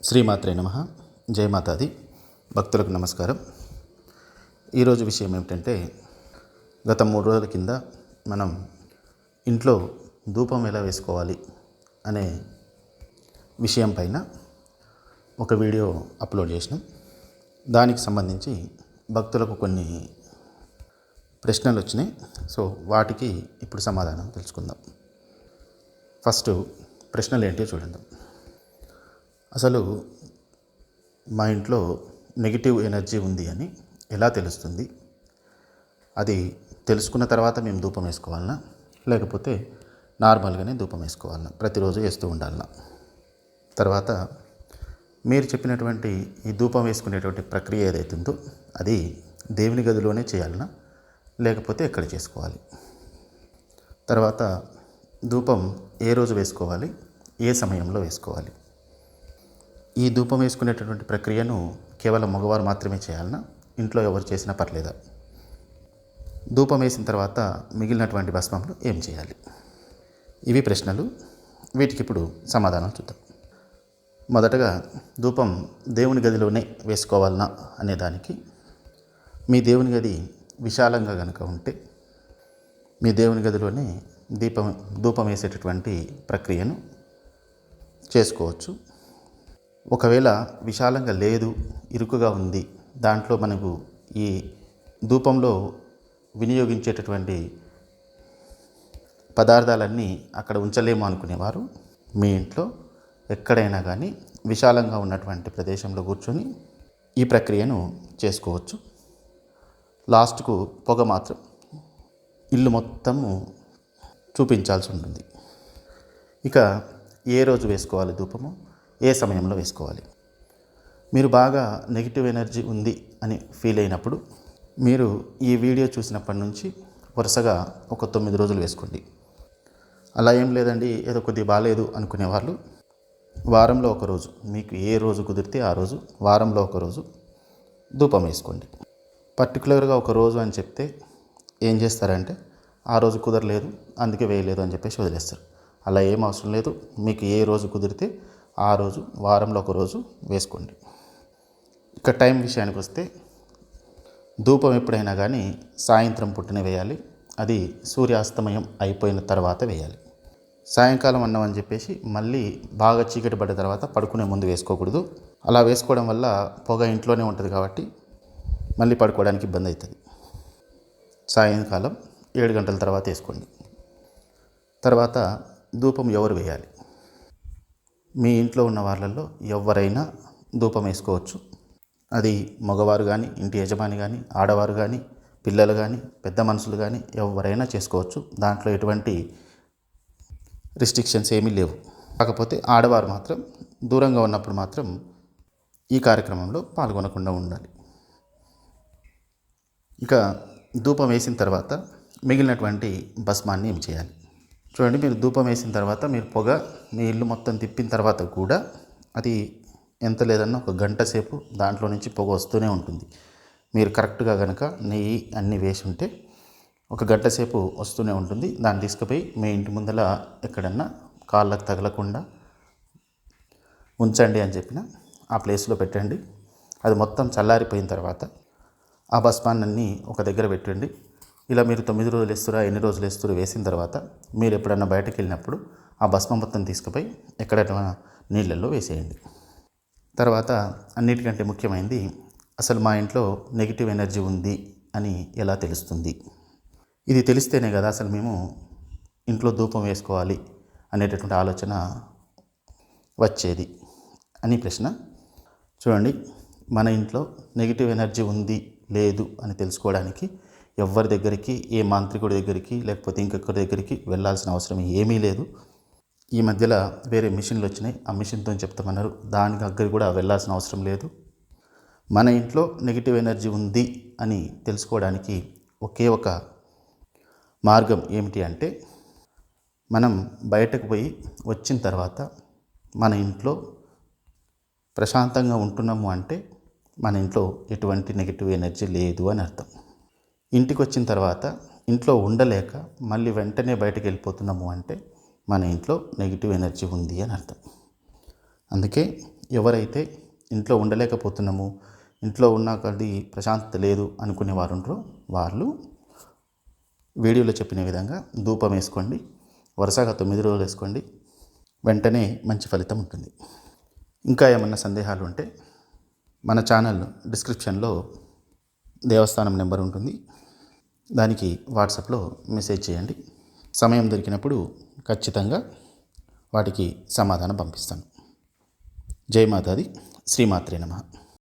శ్రీమాత్రే నమః. జయమాతాది. భక్తులకు నమస్కారం. ఈరోజు విషయం ఏమిటంటే, గత 3 రోజుల కింద మనం ఇంట్లో ధూపం ఎలా వేసుకోవాలి అనే విషయం పైన ఒక వీడియో అప్లోడ్ చేసినాం. దానికి సంబంధించి భక్తులకు కొన్ని ప్రశ్నలు వచ్చినాయి. సో వాటికి ఇప్పుడు సమాధానం తెలుసుకుందాం. ఫస్ట్ ప్రశ్నలు ఏంటో చూడండి. అసలు మా ఇంట్లో నెగిటివ్ ఎనర్జీ ఉంది అని ఎలా తెలుస్తుంది? అది తెలుసుకున్న తర్వాత మేము ధూపం వేసుకోవాలన్నా, లేకపోతే నార్మల్గానే ధూపం వేసుకోవాలన్నా, ప్రతిరోజు వేస్తూ ఉండాలన్నా? తర్వాత మీరు చెప్పినటువంటి ఈ ధూపం వేసుకునేటువంటి ప్రక్రియ ఏదైతుందో అది దేవుని గదిలోనే చేయాలన్నా, లేకపోతే ఎక్కడ చేసుకోవాలి? తర్వాత ధూపం ఏ రోజు వేసుకోవాలి, ఏ సమయంలో వేసుకోవాలి? ఈ ధూపం వేసుకునేటటువంటి ప్రక్రియను కేవలం మగవారు మాత్రమే చేయాలన్నా, ఇంట్లో ఎవరు చేసినా పర్లేదా? ధూపం వేసిన తర్వాత మిగిలినటువంటి భస్మంలో ఏం చేయాలి? ఇవి ప్రశ్నలు. వీటికి ఇప్పుడు సమాధానం చూద్దాం. మొదటగా ధూపం దేవుని గదిలోనే వేసుకోవాలన్నా అనేదానికి, మీ దేవుని గది విశాలంగా కనుక ఉంటే మీ దేవుని గదిలోనే ధూపం వేసేటటువంటి ప్రక్రియను చేసుకోవచ్చు. ఒకవేళ విశాలంగా లేదు, ఇరుకుగా ఉంది, దాంట్లో మనకు ఈ ధూపంలో వినియోగించేటటువంటి పదార్థాలన్నీ అక్కడ ఉంచలేము అనుకునేవారు, మీ ఇంట్లో ఎక్కడైనా కానీ విశాలంగా ఉన్నటువంటి ప్రదేశంలో కూర్చొని ఈ ప్రక్రియను చేసుకోవచ్చు. లాస్ట్కు పొగ మాత్రం ఇల్లు మొత్తము చూపించాల్సి ఉంటుంది. ఇక ఏ రోజు వేసుకోవాలి ధూపము, ఏ సమయంలో వేసుకోవాలి? మీరు బాగా నెగిటివ్ ఎనర్జీ ఉంది అని ఫీల్ అయినప్పుడు, మీరు ఈ వీడియో చూసినప్పటి నుంచి వరుసగా ఒక 9 రోజులు వేసుకోండి. అలా ఏం లేదండి, ఏదో కొద్దిగా బాగాలేదు అనుకునే వాళ్ళు వారంలో ఒకరోజు, మీకు ఏ రోజు కుదిరితే ఆ రోజు వారంలో ఒకరోజు ధూపం వేసుకోండి. పర్టికులర్గా ఒక రోజు అని చెప్తే ఏం చేస్తారంటే, ఆ రోజు కుదరలేదు అందుకే వేయలేదు అని చెప్పేసి వదిలేస్తారు. అలా ఏం అవసరం లేదు. మీకు ఏ రోజు కుదిరితే ఆ రోజు వారంలో ఒక రోజు వేసుకోండి. ఇక టైం విషయానికి వస్తే, ధూపం ఎప్పుడైనా కానీ సాయంత్రం పుట్టిన వేయాలి. అది సూర్యాస్తమయం అయిపోయిన తర్వాత వేయాలి. సాయంకాలం అన్నం అని చెప్పేసి మళ్ళీ బాగా చీకటి పడ్డ తర్వాత పడుకునే ముందు వేసుకోకూడదు. అలా వేసుకోవడం వల్ల పొగ ఇంట్లోనే ఉంటుంది కాబట్టి మళ్ళీ పడుకోవడానికి ఇబ్బంది అవుతుంది. సాయంకాలం 7 గంటల తర్వాత వేసుకోండి. తర్వాత ధూపం ఎవరు వేయాలి? మీ ఇంట్లో ఉన్న వాళ్ళల్లో ఎవరైనా ధూపం వేసుకోవచ్చు. అది మగవారు కానీ, ఇంటి యజమాని కానీ, ఆడవారు కానీ, పిల్లలు కానీ, పెద్ద మనుషులు కానీ ఎవరైనా చేసుకోవచ్చు. దాంట్లో ఎటువంటి రిస్ట్రిక్షన్స్ ఏమీ లేవు. కాకపోతే ఆడవారు మాత్రం దూరంగా ఉన్నప్పుడు మాత్రం ఈ కార్యక్రమంలో పాల్గొనకుండా ఉండాలి. ఇక ధూపం వేసిన తర్వాత మిగిలినటువంటి భస్మాన్ని ఏం చేయాలి? చూడండి, మీరు ధూపం వేసిన తర్వాత మీరు పొగ మీ ఇల్లు మొత్తం తిప్పిన తర్వాత కూడా అది ఎంత లేదన్నా ఒక గంట సేపు దాంట్లో నుంచి పొగ వస్తూనే ఉంటుంది. మీరు కరెక్ట్గా కనుక నెయ్యి అన్నీ వేసి ఉంటే ఒక గంట సేపు వస్తూనే ఉంటుంది. దాన్ని తీసుకుపోయి మీ ఇంటి ముందర ఎక్కడన్నా కాళ్ళకు తగలకుండా ఉంచండి అని చెప్పిన ఆ ప్లేస్లో పెట్టండి. అది మొత్తం చల్లారిపోయిన తర్వాత ఆ భస్మాన్ని ఒక దగ్గర పెట్టండి. ఇలా మీరు 9 రోజులు వేస్తురా, ఎన్ని రోజులు వేస్తురు వేసిన తర్వాత మీరు ఎప్పుడన్నా బయటకు వెళ్ళినప్పుడు ఆ భస్మం మొత్తం తీసుకుపోయి ఎక్కడైనా నీళ్ళల్లో వేసేయండి. తర్వాత అన్నిటికంటే ముఖ్యమైనది, అసలు మా ఇంట్లో నెగిటివ్ ఎనర్జీ ఉంది అని ఎలా తెలుస్తుంది? ఇది తెలిస్తేనే కదా అసలు మేము ఇంట్లో ధూపం వేసుకోవాలి అనేటటువంటి ఆలోచన వచ్చేది అని ప్రశ్న. చూడండి, మన ఇంట్లో నెగిటివ్ ఎనర్జీ ఉంది లేదు అని తెలుసుకోవడానికి ఎవరి దగ్గరికి, ఏ మాంత్రికుడి దగ్గరికి లేకపోతే ఇంకొకరి దగ్గరికి వెళ్ళాల్సిన అవసరం ఏమీ లేదు. ఈ మధ్యలో వేరే మిషన్లు వచ్చినాయి, ఆ మిషన్తో చెప్తామన్నారు. దాని దగ్గర కూడా వెళ్ళాల్సిన అవసరం లేదు. మన ఇంట్లో నెగిటివ్ ఎనర్జీ ఉంది అని తెలుసుకోవడానికి ఒకే ఒక మార్గం ఏమిటి అంటే, మనం బయటకు పోయి వచ్చిన తర్వాత మన ఇంట్లో ప్రశాంతంగా ఉంటున్నాము అంటే మన ఇంట్లో ఎటువంటి నెగిటివ్ ఎనర్జీ లేదు అని అర్థం. ఇంటికి వచ్చిన తర్వాత ఇంట్లో ఉండలేక మళ్ళీ వెంటనే బయటకు వెళ్ళిపోతున్నాము అంటే మన ఇంట్లో నెగిటివ్ ఎనర్జీ ఉంది అని అర్థం. అందుకే ఎవరైతే ఇంట్లో ఉండలేకపోతున్నాము, ఇంట్లో ఉన్నా కొద్దీ ప్రశాంతత లేదు అనుకునే వారు ఉంటారో వాళ్ళు వీడియోలో చెప్పిన విధంగా ధూపం వేసుకోండి. వరుసగా 9 రోజులు వేసుకోండి. వెంటనే మంచి ఫలితం ఉంటుంది. ఇంకా ఏమన్నా సందేహాలు ఉంటే మన ఛానల్ డిస్క్రిప్షన్లో దేవస్థానం నెంబర్ ఉంటుంది. దానికి వాట్సాప్లో మెసేజ్ చేయండి. సమయం దొరికినప్పుడు ఖచ్చితంగా వాటికి సమాధానం పంపిస్తాను. జై మాతాది. శ్రీమాత్రే నమః.